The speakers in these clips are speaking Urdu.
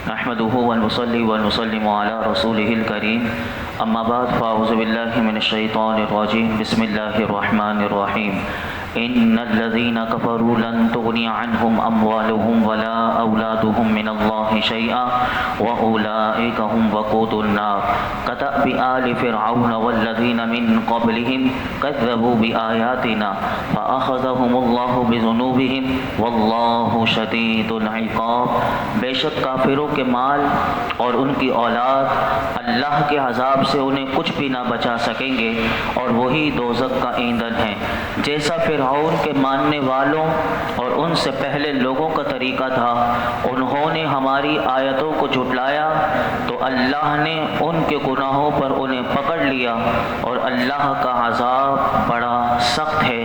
نحمده ونصلي ونسلم على رسوله الكريم اما بعد فاعوذ بالله من الشيطان الرجيم بسم الله الرحمن الرحيم ان الذين كفروا لن تغني عنهم اموالهم ولا اولادهم من الله شيئا واولئك هم وقود النار كدأب آل فرعون والذين من قبلهم كذبوا بآياتنا فأخذهم الله بذنوبهم والله شديد العقاب۔ بے شک کافروں کے مال اور ان کی اولاد اللہ کے عذاب سے انہیں کچھ بھی نہ بچا سکیں گے اور وہی دوزخ کا ایندھن ہے۔ جیسا فرعون کے ماننے والوں اور ان سے پہلے لوگوں کا طریقہ تھا، انہوں نے ہماری آیتوں کو جھٹلایا تو اللہ نے ان کے گناہوں پر انہیں پکڑ لیا اور اللہ کا عذاب بڑا سخت ہے۔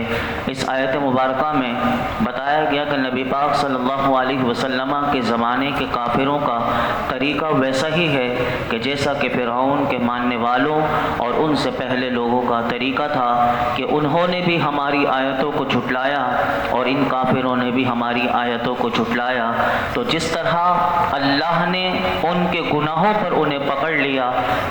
اس آیت مبارکہ میں بتایا گیا کہ نبی پاک صلی اللہ علیہ وسلم کے زمانے کے کافروں کا طریقہ ویسا ہی ہے کہ جیسا کہ فرعون کے ماننے والوں اور ان سے پہلے لوگوں کا طریقہ تھا کہ انہوں نے بھی ہماری آیتوں کو جھٹلایا اور ان کافروں نے بھی ہماری آیتوں کو جھٹلایا۔ تو جس طرح اللہ نے ان کے گناہوں پر انہیں پکڑ لیا،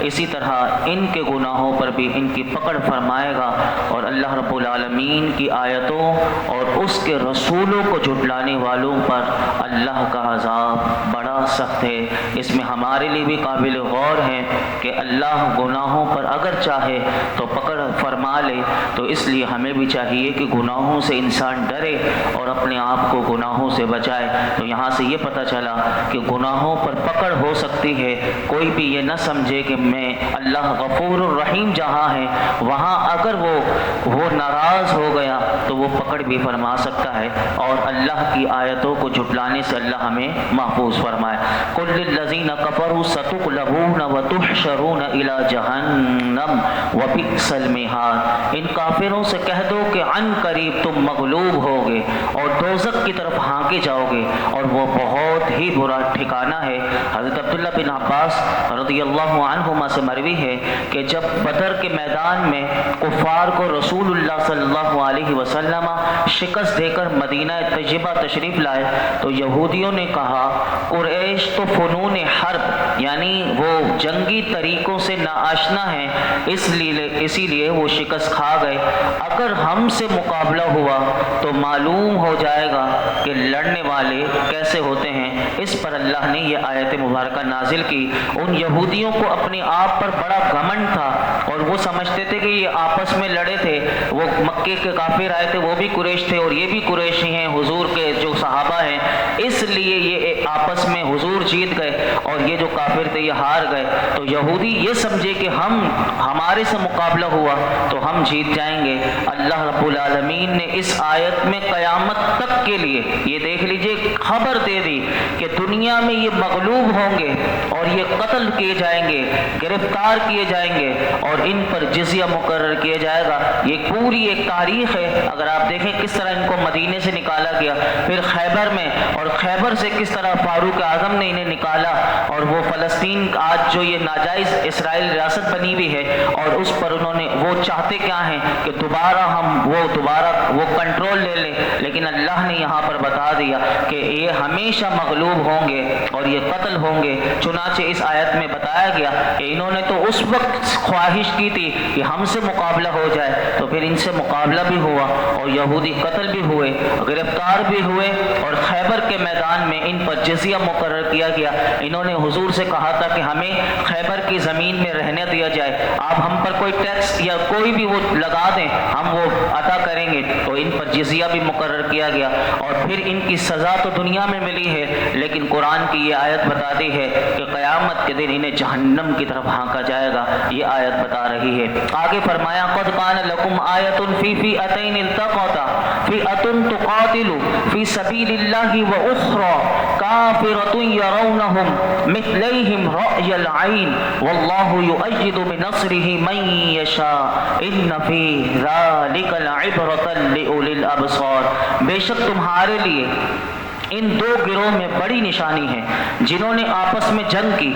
اسی طرح ان کے گناہوں پر بھی ان کی پکڑ فرمائے گا، اور اللہ رب العالمین کی آیتوں اور اس کے رسولوں کو جھٹلانے والوں پر اللہ کا عذاب بڑا سخت ہے۔ اس میں ہمارے لیے بھی قابل غور ہے کہ اللہ گناہوں پر اگر چاہے تو پکڑ فرما لے، تو اس لیے ہمیں بھی چاہیے کہ گناہوں سے انسان ڈرے اور اپنے آپ کو گناہوں سے بچائے۔ تو یہاں سے یہ پتہ چلا کہ گناہوں پر پکڑ ہو سکتی ہے، کوئی بھی یہ نہ سمجھے کہ میں اللہ غفور الرحیم جہاں ہے وہاں اگر وہ ناراض ہو گیا تو وہ پکڑ بھی فرما سکتا ہے، اور اللہ کی آیتوں کو جھٹلانے سے اللہ ہمیں محفوظ فرمائے۔ قل للذین کفروا ستغلبون وتحشرون الی جہنم وبئس المہاد۔ ان کافروں سے کہہ دو کہ عن قریب تم مغلوب ہوگے اور دوزخ کی طرف ہانکے جاؤ گے، اور وہ بہت ہی برا ٹھکانہ ہے۔ حضرت عبداللہ بن عباس رضی اللہ عنہما سے مروی ہے کہ جب بدر کے میدان میں کفار کو رسول اللہ صلی اللہ علیہ وسلم شکست دے کر مدینہ طیبہ تشریف لائے تو یہودیوں نے کہا قریش تو فنون حرب یعنی وہ جنگی طریقوں سے ناآشنا ہیں، اسی لیے وہ شکست کھا گئے، اگر ہم سے مقابلہ ہوا تو معلوم ہو جائے گا کہ لڑنے والے کیسے ہوتے ہیں۔ اس پر اللہ نے یہ آیت مبارکہ نازل کی۔ ان یہودیوں کو اپنے آپ پر بڑا گھمنڈ تھا اور وہ سمجھتے تھے کہ یہ آپس میں لڑے تھے، وہ مکے کے کافر آئے تھے، وہ بھی قریش تھے اور یہ بھی قریشی ہیں، حضور کے جو صحابہ ہیں، اس لیے یہ آپس میں حضور جیت گئے اور یہ جو کافر تھے یہ ہار گئے۔ تو یہودی یہ سمجھے کہ ہمارے سے مقابلہ ہوا تو ہم جیت جائیں گے۔ اللہ رب العالمین نے اس آیت میں قیامت تک کے لیے یہ دیکھ لیجئے خبر دے دی کہ دنیا میں یہ مغلوب ہوں گے اور یہ قتل کیے جائیں گے، گرفتار کیے جائیں گے اور ان پر جزیہ مقرر کیا جائے گا۔ یہ پوری ایک تاریخ ہے۔ اگر آپ دیکھیں کس طرح ان کو مدینے سے نکالا گیا، پھر خیبر میں، اور خیبر سے کس طرح فاروق اعظم نے انہیں نکالا، اور وہ فلسطین آج جو یہ ناجائز اسرائیل ریاست بنی ہوئی ہے اور اس پر انہوں نے وہ چاہتے کیا ہیں کہ دوبارہ وہ کنٹرول لے لیں، لیکن اللہ نے یہاں پر بتا دیا کہ یہ ہمیشہ مغلوب ہوں گے اور یہ قتل ہوں گے۔ چنانچہ اس آیت میں بتایا گیا کہ انہوں نے تو اس وقت خواہش کی تھی کہ ہم سے مقابلہ ہو جائے، تو پھر ان سے مقابلہ بھی ہوا اور یہودی قتل بھی ہوئے، گرفتار بھی ہوئے، اور خیبر کے میدان میں ان پر جزیہ مقرر کیا گیا۔ انہوں نے حضور سے کہا تھا کہ ہمیں خیبر کی زمین میں رہنے دیا جائے، آپ ہم پر کوئی ٹیکس یا کوئی بھی وہ لگا دیں، ہم وہ ادا کریں گے۔ تو ان پر جزیہ بھی مقرر کیا گیا، اور پھر ان کی سزا تو دنیا میں ملی ہے، لیکن قرآن کی یہ آیت بتاتی ہے کہ قیامت کے دن انہیں جہنم کی طرف ہانکا جائے گا۔ یہ آیت بتا رہی ہے۔ آگے فرمایا قد کان لکم آیۃ فی فئتین التقطا فئۃ تقاتل فی سبیل اللہ واخری کافرۃ یرونہم مثلیہم رأی العین واللہ یؤید بنصرہ من یشاء ان فی ذلک لعبرۃ لأولی الابصار۔ بے شک تمہارے لیے ان دو گروہ میں بڑی نشانی ہے جنہوں نے آپس میں جنگ کی۔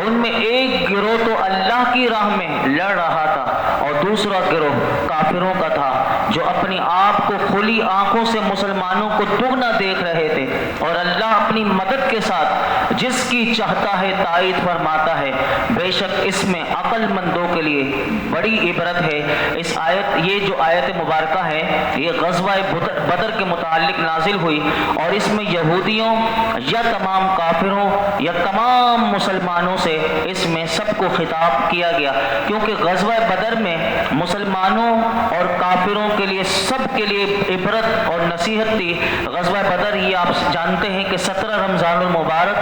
ان میں ایک گروہ تو اللہ کی راہ میں لڑ رہا تھا اور دوسرا گروہ کافروں کا تھا۔ جو اپنی آپ کو کھلی آنکھوں سے مسلمانوں کو دگنا دیکھ رہے تھے، اور اللہ اپنی مدد کے ساتھ جس کی چاہتا ہے تائید فرماتا ہے۔ بے شک اس میں عقل مندوں کے لیے بڑی عبرت ہے۔ اس آیت، یہ جو آیت مبارکہ ہے، یہ غزوہ بدر کے متعلق نازل ہوئی، اور اس میں یہودیوں یا تمام کافروں یا تمام مسلمانوں سے اس میں سب کو خطاب کیا گیا، کیونکہ غزوہ بدر میں مسلمانوں اور کافروں کے لیے سب کے لیے عبرت اور نصیحت تھی۔ غزوہ بدر یہ آپ جانتے ہیں کہ 17 رمضان المبارک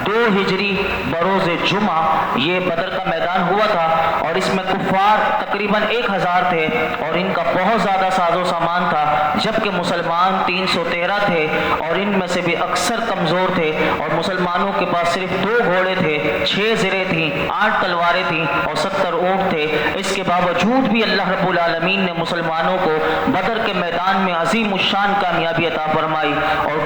2 ہجری بروز جمعہ یہ بدر کا میدان ہوا تھا، اور اس میں کفار تقریباً 1000 تھے، اور ان کا بہت زیادہ ساز و سامان تھا، جبکہ مسلمان 313 تھے، اور ان میں سے بھی اکثر کمزور تھے، اور مسلمانوں کے پاس صرف 2 گھوڑے تھے، 6 زریں تھیں، 8 تلواریں تھیں، اور 70 اونٹ تھے۔ اس کے باوجود بھی اللہ رب العالمین نے مسلمانوں کو بدر کے میدان میں عظیم الشان کامیابی عطا فرمائی، اور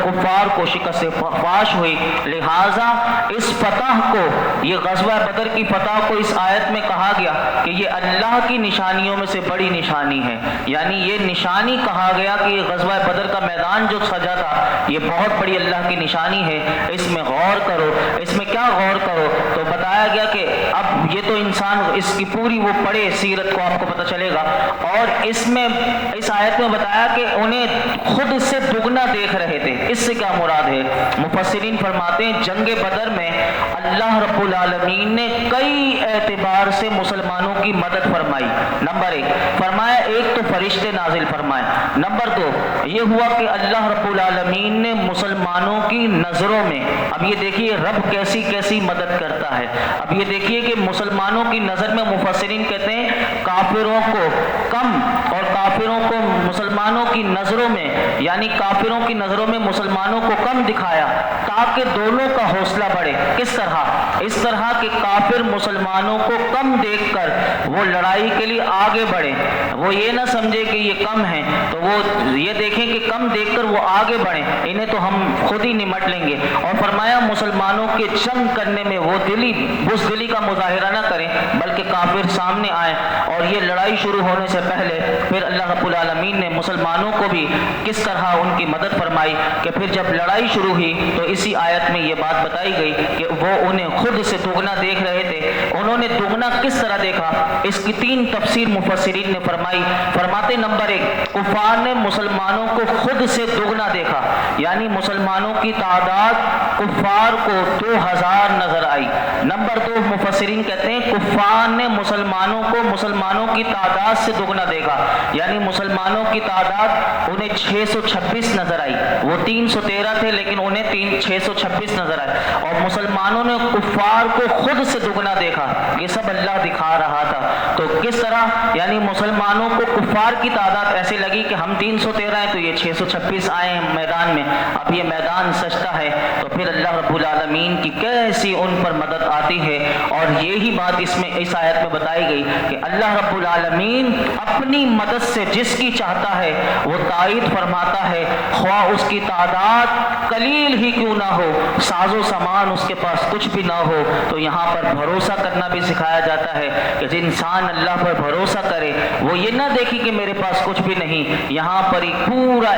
کفار کو شکست فاش ہوئی۔ لہٰذا اس فتح کو، یہ غزوہ بدر کی فتح کو اس آیت میں کہا گیا کہ یہ اللہ کی نشانیوں میں سے بڑی نشانی ہے، یعنی یہ نشانی کہا گیا کہ یہ غزوہ بدر کا میدان جو سجا تھا یہ بہت بڑی اللہ کی نشانی ہے، اس میں غور کرو۔ اس میں کیا غور کرو؟ تو بتایا گیا کہ اب یہ تو انسان اس کی پوری وہ پڑھے سیرت کو آپ کو پتہ چلے گا، اور اس میں اس آیت میں بتایا کہ انہیں خود سے دگنا دیکھ رہے تھے۔ اس سے کیا مراد ہے؟ مفسرین فرماتے ہیں جنگ بدر میں اللہ رب العالمین نے کئی اعتبار سے مسلمانوں کی مدد فرمائی۔ نمبر 1 فرمایا، ایک تو فرشتے نازل فرمائے۔ نمبر 2 یہ ہوا کہ اللہ رب العالمین نے مسلمانوں کی نظروں میں، اب یہ دیکھیے رب کیسی کیسی مدد کرتا ہے۔ اب یہ دیکھیے کہ مسلمانوں کی نظر میں مفسرین کہتے ہیں کافروں کو کم اور کافروں کو مسلمانوں کی نظروں میں، یعنی کافروں کی نظروں میں مسلمانوں کو کم دکھایا تاکہ دونوں کا حوصلہ بڑھے۔ کس طرح؟ اس طرح کہ کافر مسلمانوں کو کم دیکھ کر وہ لڑائی کے لیے آگے بڑھے، وہ یہ نہ سمجھے کہ یہ کم ہیں تو وہ یہ دیکھیں کہ کم دیکھ کر وہ آگے بڑھیں، انہیں تو ہم خود ہی نمٹ لیں گے۔ اور فرمایا مسلمانوں کے جنگ کرنے میں وہ بزدلی کا مظاہرہ نہ کریں، بلکہ کافر سامنے آئیں۔ اور یہ لڑائی شروع ہونے سے پہلے پھر اللہ رب العالمین نے مسلمانوں کو بھی کس طرح ان کی مدد فرمائی کہ پھر جب لڑائی شروع ہوئی تو اسی آیت میں یہ بات بتائی گئی کہ وہ انہیں خود سے دگنا دیکھ رہے تھے۔ انہوں نے دگنا کس طرح دیکھا؟ اس کی 3 تفسیر مفسرین نے فرمائی۔ فرماتے نمبر 1 کفار نے مسلمانوں کو خود سے دگنا دیکھا، یعنی مسلمانوں کی تعداد کفار کو 2000 نظر آئی۔ نمبر 2 مفسرین کہتے ہیں کفار نے مسلمانوں کو مسلمانوں کی تعداد سے دگنا دیکھا، یعنی مسلمانوں کی تعداد انہیں 626 نظر آئی۔ وہ 313 تھے لیکن انہیں 626 نظر آئے، اور مسلمانوں نے کفار کو خود سے دگنا دیکھا۔ یہ سب اللہ دکھا رہا تھا۔ تو کس طرح؟ یعنی مسلمانوں کو کفار کی تعداد ایسے لگی کہ ہم 313 ہیں تو یہ 626 آئے ہیں میدان میں، اب یہ میدان سجتا ہے۔ تو پھر اللہ رب العالمین کی کیسی ان پر مدد آتی ہے، اور یہی بات اس آیت میں بتائی گئی کہ اللہ رب العالمین اپنی مدد سے جس کی چاہتا ہے وہ تائید فرماتا ہے، خواہ اس کی تعداد قلیل ہی کیوں نہ ہو، ساز و سامان اس کے پاس کچھ بھی نہ ہو۔ تو یہاں پر بھروسہ کرنا بھی سکھایا جاتا ہے کہ جو انسان اللہ پر بھروسہ کرے وہ یہ نہ دیکھے کہ میرے پاس کچھ بھی نہیں۔ یہاں پر ایک پورا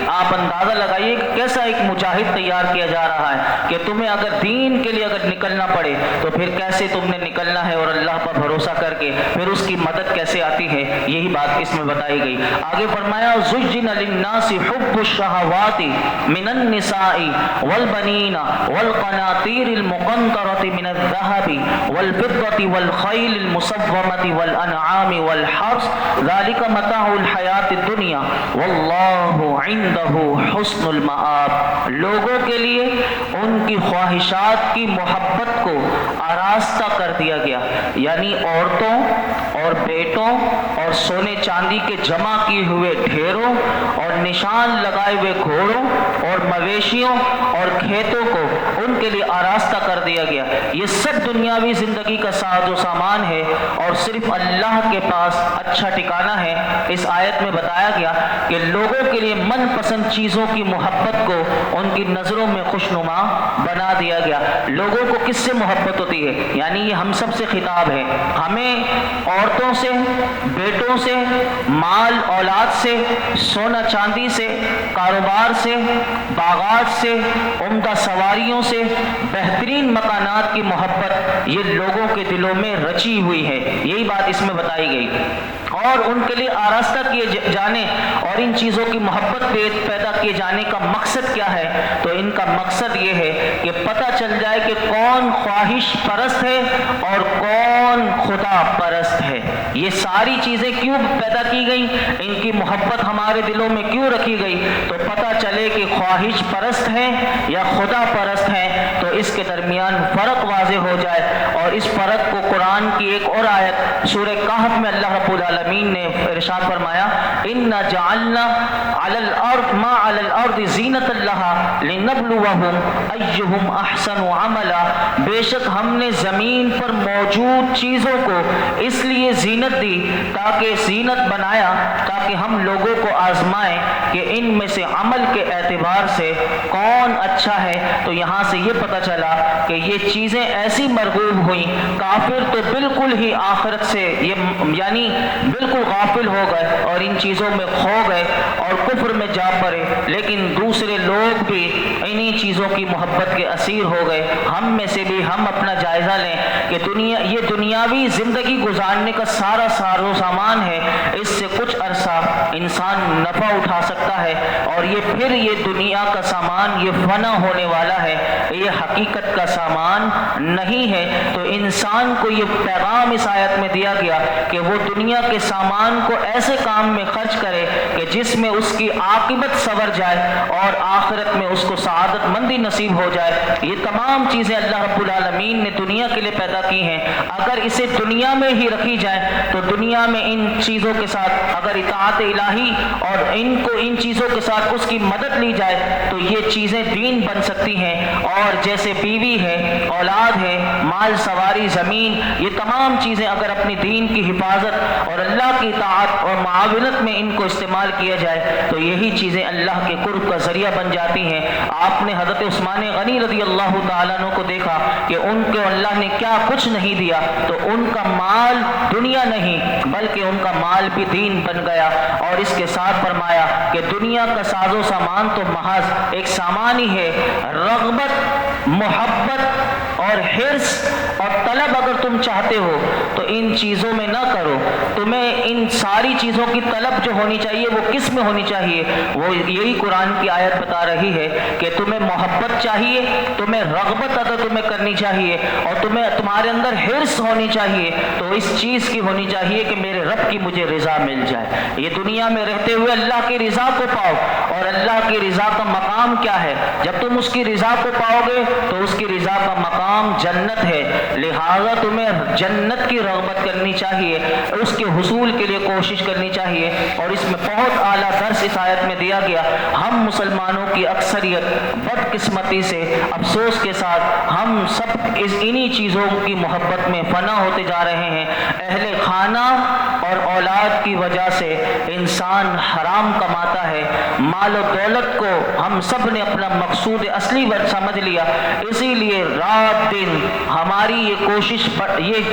آپ اندازہ لگائیے کہ کیسا ایک مجاہد تیار کیا جا رہا ہے کہ تمہیں اگر دین کے لیے اگر نکلنا پڑے تو پھر کیسے تم نے نکلنا ہے، اور اللہ پر بھروسہ کر کے پھر اس کی مدد کیسے آتی ہے، یہی بات اس میں بتائی گئی۔ آگے فرمایا زُجِّنَ لِلنَّاسِ حُبُّ الشَّهَوَاتِ مِنَ النِّسَاءِ وَالْبَنِينَ وَالْقَنَاطِيرِ الْمُقَنطَرَةِ مِنَ الذَّهَبِ وَالْفِضَّةِ وَالْخَيْلِ الْمُسَوَّمَةِ وَالْأَنْعَامِ وَالْحَرْثِ ذَلِكَ مَتَاعُ الْحَيَاةِ الدُّنْيَا وَاللَّهُ عِندَهُ حُسْنُ الْمَآبِ۔ لوگوں کے لیے ان کی خواہشات کی محبت کو آراستہ کر دیا گیا، یعنی عورتوں اور بیٹوں اور سونے چاندی کے جمع کیے ہوئے ڈھیروں اور نشان لگائے ہوئے گھوڑوں اور مویشیوں اور کھیتوں کو ان کے لیے آراستہ کر دیا گیا۔ یہ سب دنیاوی زندگی کا ساز و سامان ہے اور صرف اللہ کے پاس اچھا ٹھکانہ ہے۔ اس آیت میں بتایا گیا کہ لوگوں کے لیے من پسند چیزوں کی محبت کو ان کی نظروں میں خوشنما بنا دیا گیا۔ لوگوں کو کس سے محبت ہوتی ہے؟ یعنی یہ ہم سب سے خطاب ہے۔ ہمیں عورتوں سے، بیٹوں سے، مال اولاد سے، سونا چاندی سے، کاروبار سے، باغات سے، عمدہ سواریوں سے، بہترین مکانات کی محبت یہ لوگوں کے دلوں میں رچی ہوئی ہے۔ یہی بات اس میں بتائی گئی۔ اور ان کے لیے آراستہ کیے جانے اور ان چیزوں کی محبت پیدا کیے جانے کا مقصد کیا ہے؟ تو ان کا مقصد یہ ہے کہ پتہ چل جائے کہ کون خواہش پرست ہے اور کون خدا پرست ہے۔ یہ ساری چیزیں کیوں پیدا کی گئیں؟ ان کی محبت ہمارے دلوں میں کیوں رکھی گئی؟ تو پتہ چلے کہ خواہش پرست ہیں یا خدا پرست ہیں، تو اس کے درمیان فرق واضح ہو جائے۔ اور اس فرق کو قرآن کی ایک اور آیت سورہ کہف میں اللہ رب العالمین نے ارشاد فرمایا، اِنَّا جَعَلْنَا عَلَى الْأَرْضِ مَا عَلَى الْأَرْضِ زِينَةً لَهَا لِنَبْلُوَهُمْ أَيُّهُمْ أَحْسَنُ عَمَلًا۔ بے شک ہم نے زمین پر موجود چیزوں کو اس لیے زینت دی، تاکہ زینت بنایا تاکہ ہم لوگوں کو آزمائیں کہ ان میں سے عمل کے اعتبار سے کون اچھا ہے۔ تو یہاں سے یہ پتہ چلا کہ یہ چیزیں ایسی مرغوب ہوئیں، کافر تو بالکل ہی آخرت سے یعنی بالکل غافل ہو گئے اور ان چیزوں میں کھو گئے اور کفر میں جا پڑے، لیکن دوسرے لوگ بھی انہی چیزوں کی محبت کے اسیر ہو گئے۔ ہم میں سے بھی ہم اپنا جائزہ لیں کہ یہ دنیاوی زندگی گزارنے کا سارا ساز و سامان ہے، اس سے کچھ عرصہ انسان نفع اٹھا سکتا ہے اور پھر یہ دنیا کا سامان یہ فنا ہونے والا ہے، یہ حقیقت کا سامان نہیں ہے۔ تو انسان کو یہ پیغام اس آیت میں دیا گیا کہ وہ دنیا کے سامان کو ایسے کام میں خرچ کرے کہ جس میں اس کی عاقبت سنور جائے اور آخرت میں اس کو سعادت مندی نصیب ہو جائے۔ یہ تمام چیزیں اللہ رب العالمین نے دنیا کے لیے پیدا کی ہیں۔ اگر اسے دنیا میں ہی رکھی جائے تو دنیا میں ان چیزوں کے ساتھ اگر اطاعت الہی اور ان چیزوں کے ساتھ اس کی مدد لی جائے تو یہ چیزیں دین بن سکتی ہیں۔ اور جیسے بیوی ہے، اولاد ہے، مال سواری، زمین، یہ تمام چیزیں اگر اپنی دین کی حفاظت اور اللہ کی اطاعت اور معاونت میں ان کو استعمال کیا جائے تو یہی چیزیں اللہ کے قرب کا ذریعہ بن جاتی ہیں۔ آپ نے حضرت عثمان غنی رضی اللہ تعالیٰ عنہ کو دیکھا کہ ان کو اللہ نے کیا کچھ نہیں دیا، تو ان کا مال دنیا نہیں بلکہ ان کا مال بھی دین بن گیا۔ اور اس کے ساتھ فرمایا کہ دنیا کا ساز و سامان تو محض ایک سامان ہی ہے، رغبت، محبت اور حرص اور طلب اگر تم چاہتے ہو تو ان چیزوں میں نہ کرو۔ تمہیں ان ساری چیزوں کی طلب جو ہونی چاہیے وہ کس میں ہونی چاہیے؟ وہ یہی قرآن کی آیت بتا رہی ہے کہ تمہیں محبت چاہیے، تمہیں رغبت اگر تمہیں کرنی چاہیے اور تمہارے اندر حرص ہونی چاہیے تو اس چیز کی ہونی چاہیے کہ میرے رب کی مجھے رضا مل جائے۔ یہ دنیا میں رہتے ہوئے اللہ کی رضا کو پاؤ، اور اللہ کی رضا کا مقام کیا ہے؟ جب تم اس کی رضا کو پاؤ گے تو اس کی رضا کا مقام جنت ہے، لہذا تمہیں جنت کی رغبت کرنی چاہیے، اس کے حصول کے لیے کوشش کرنی چاہیے۔ اور اس میں بہت اعلیٰ درس اس آیت میں دیا گیا۔ ہم مسلمانوں کی اکثریت بدقسمتی سے، افسوس کے ساتھ ہم سب انہی چیزوں کی محبت میں فنا ہوتے جا رہے ہیں۔ اہل خانہ اور اولاد کی وجہ سے انسان حرام کماتا ہے، مال و دولت کو ہم سب نے اپنا مقصود اصلی سمجھ لیا، اسی لیے رات دن ہماری یہ کوشش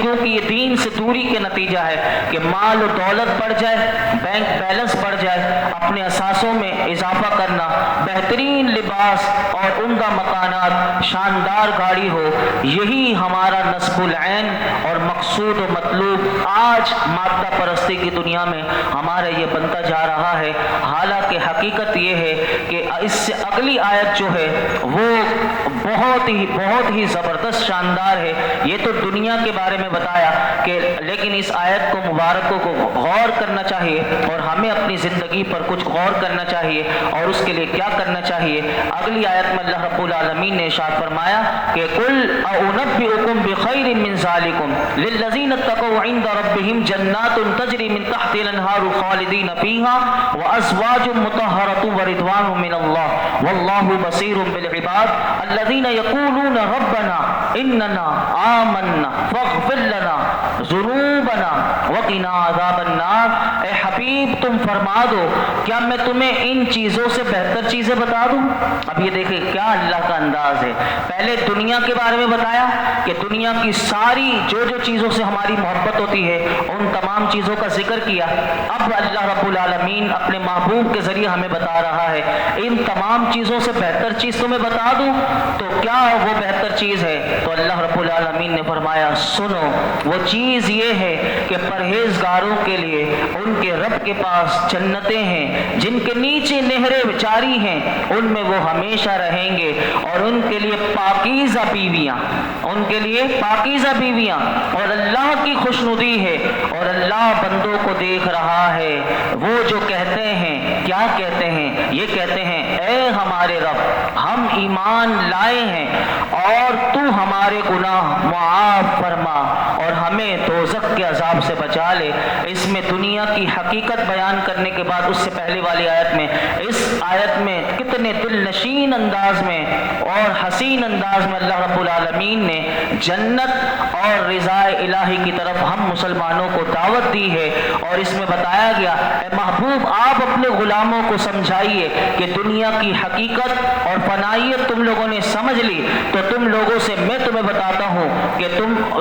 کیونکہ یہ دین سے دوری کے نتیجہ ہے کہ مال و دولت بڑھ جائے، بینک بیلنس بڑھ جائے، اپنے اثاثوں میں اضافہ کرنا، بہترین لباس اور عمدہ مکانات، شاندار گاڑی ہو، یہی ہمارا نصب العین اور مقصود و مطلوب آج مادہ پرستی کی دنیا میں ہمارا یہ بنتا جا رہا ہے۔ حالانکہ حقیقت یہ ہے کہ اس سے اگلی آیت جو ہے وہ بہت ہی زبردست شاندار ہے۔ یہ تو دنیا کے بارے میں بتایا کہ لیکن اس آیت کو مبارکوں کو غور کرنا چاہیے اور ہمیں اپنی زندگی پر کچھ غور کرنا چاہیے۔ اور اس کے لیے کیا کرنا چاہیے؟ اگلی آیت میں اللہ رب العالمین نے ارشاد فرمایا کہ قل اعنبئکم بخیر من ذالکم للذین اتقوا عند ربهم جنات تجری من تحتها الانہار خالدین فیہا وازواج مطہرۃ ورضوان من اللہ واللہ بصیر بالعباد الذین یقولون ربنا اننا آمنا فاغفر لنا ذنوبنا وقنا عذاب النار۔ اے حبیب تم فرما دو کیا میں تمہیں ان چیزوں سے بہتر چیزیں بتا دوں؟ اب یہ دیکھیں کیا اللہ کا انداز ہے، پہلے دنیا کے بارے میں بتایا کہ دنیا کی ساری جو چیزوں سے ہماری محبت ہوتی ہے ان تمام چیزوں کا ذکر کیا، اب اللہ رب العالمین اپنے محبوب کے ذریعے ہمیں بتا رہا ہے ان تمام چیزوں سے بہتر چیز تمہیں بتا دوں تو کیا وہ بہتر چیز ہے؟ تو اللہ رب العالمین نے فرمایا سنو، وہ چیز یہ ہے کہ پرہیزگاروں کے لیے ان کے رب کے پاس جنتیں ہیں جن کے نیچے نہریں جاری ہیں، ان میں وہ ہمیشہ رہیں گے، اور ان کے لیے پاکیزہ بیویاں، ان کے لیے پاکیزہ بیویاں، اور اللہ کی خوشنودی ہے، اور اللہ بندوں کو دیکھ رہا ہے۔ وہ جو کہتے ہیں، کیا کہتے ہیں؟ یہ کہتے ہیں اے ہمارے رب ہم ایمان لائے ہیں اور تو ہمارے گناہ معاف فرما اور ہمیں دوزخ کے عذاب سے بچا لے۔ اس میں دنیا کی حقیقت بیان کرنے کے بعد اس سے پہلے والی آیت میں، اس آیت میں کتنے دل نشین انداز میں اور حسین انداز میں اللہ رب العالمین نے جنت اور رضا الہی کی طرف ہم مسلمانوں کو دعوت دی ہے، اور اس میں بتایا گیا اے محبوب آپ اپنے غلاموں کو سمجھائیے کہ دنیا کی حقیقت اور فنائیت تم لوگوں نے سمجھ لی تو تم لوگوں سے میں تمہیں بتاتا ہوں کہ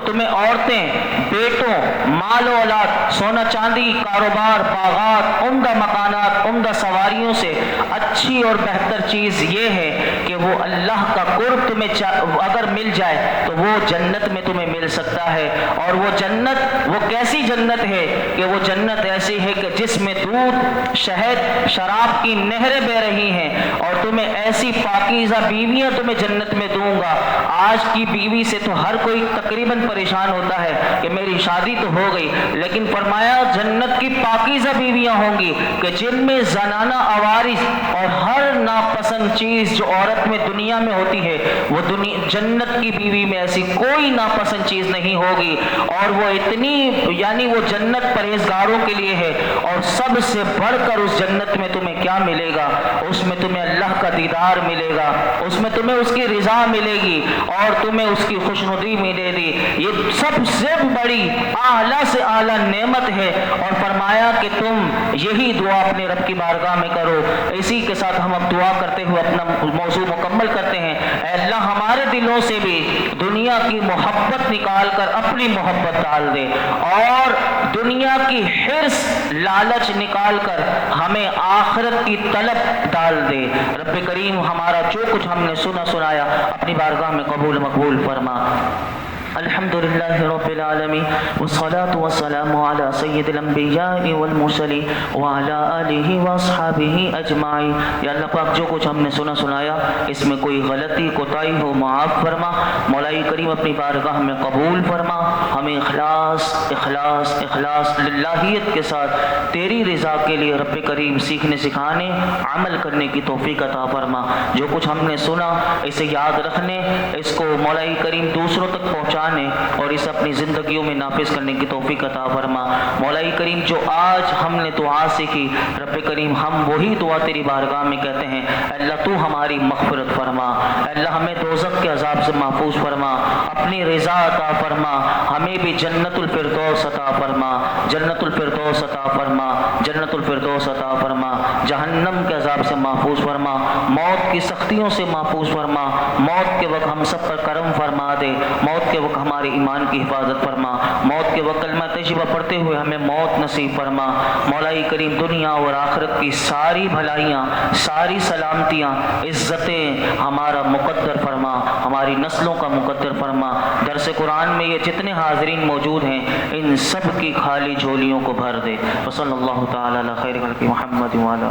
تمہیں عورتیں، بیٹوں، مال و اولاد، سونا چاندی، کاروبار، باغات، عمدہ مکانات، عمدہ سواریوں سے اچھی اور بہتر چیز یہ ہے کہ وہ اللہ کا قرب تمہیں اگر مل جائے تو وہ جنت میں تمہیں مل سکتا ہے، اور وہ جنت وہ کیسی جنت ہے کہ وہ جنت ایسی ہے کہ جس میں دودھ، شہد، شراب کی نہریں بہ رہی ہیں، اور تمہیں ایسی پاکیزہ بیویاں تمہیں جنت میں دوں گا۔ آج کی بیوی سے تو ہر کوئی تقریباً پریشان ہوتا ہے کہ میری شادی تو ہو گئی، لیکن فرمایا جنت کی پاکیزہ بیویاں ہوں گی کہ جن میں زنانہ عوارض اور ہر ناپسند چیز جو عورت میں دنیا میں ہوتی ہے وہ جنت کی بیوی میں ایسی کوئی ناپسند چیز نہیں ہوگی، اور وہ اتنی یعنی وہ جنت پرہیزگاروں کے لیے ہے۔ اور سب سے بڑھ کر اس جنت میں تمہیں کیا ملے گا؟ اس میں تمہیں اللہ کا دیدار ملے گا، اس میں تمہیں اس کی رضا ملے گی، اور تمہیں اس کی خوشنودی ملے گی۔ یہ سب سے بڑی اعلیٰ سے اعلیٰ نعمت ہے، اور فرمایا کہ تم یہی دعا اپنے رب کی بارگاہ میں کرو۔ اسی کے ساتھ ہم اب دعا کرتے ہوئے اپنا موضوع مکمل کرتے ہیں۔ اے اللہ ہمارے دلوں سے بھی دنیا کی محبت نکال کر اپنی محبت ڈال دے، اور دنیا کی حرص، لالچ نکال کر ہمیں آخرت کی طلب ڈال دے۔ رب کریم ہمارا جو کچھ ہم نے سنایا اپنی بارگاہ میں قبول مقبول فرما۔ الحمدللہ رب العالمین والصلاة والسلام علی سید الانبیاء والمرسلین وعلی آلہ واصحابہ اجمعین۔ یا اللہ پاک جو کچھ ہم نے سنایا اس میں کوئی غلطی کوتاہی ہو معاف فرما، مولائی کریم اپنی بارگاہ میں قبول فرما، ہمیں اخلاص للہیت کے ساتھ تیری رضا کے لیے رب کریم سیکھنے سکھانے عمل کرنے کی توفیق عطا فرما۔ جو کچھ ہم نے سنا اسے یاد رکھنے، اس کو مولائی کریم دوسروں تک پہنچانے اور اسے اپنی زندگیوں میں نافذ کرنے کی توفیق عطا فرما۔ مولائی کریم جو آج ہم نے دعا سیکھی رب کریم ہم وہی دعا تیری بارگاہ میں کہتے ہیں۔ اللہ تو ہماری مغفرت فرما، اللہ ہمیں دوزخ کے عذاب سے محفوظ فرما، اپنی رضا عطا فرما، ہمیں بھی جنت الفردوس عطا فرما، جنت الفردوس عطا فرما، جنت الفردوس عطا فرما، جہنم کے عذاب سے محفوظ فرما، موت کی سختیوں سے محفوظ فرما، موت کے وقت ہم سب پر کرم فرما دے، موت کے وقت ہمارے ایمان کی حفاظت فرما، موت کے وقت کلمہ طیبہ پڑھتے ہوئے ہمیں موت نصیب فرما۔ مولائی کریم دنیا اور آخرت کی ساری بھلائیاں، ساری سلامتیاں، عزتیں ہمارا مقدر فرما، ہماری نسلوں کا مقدر فرما۔ درس قرآن میں یہ جتنے حاضرین موجود ہیں ان سب کی خالی جھولیوں کو بھر دے۔ وصلی اللہ تعالی علی خیر خلق محمد وعلی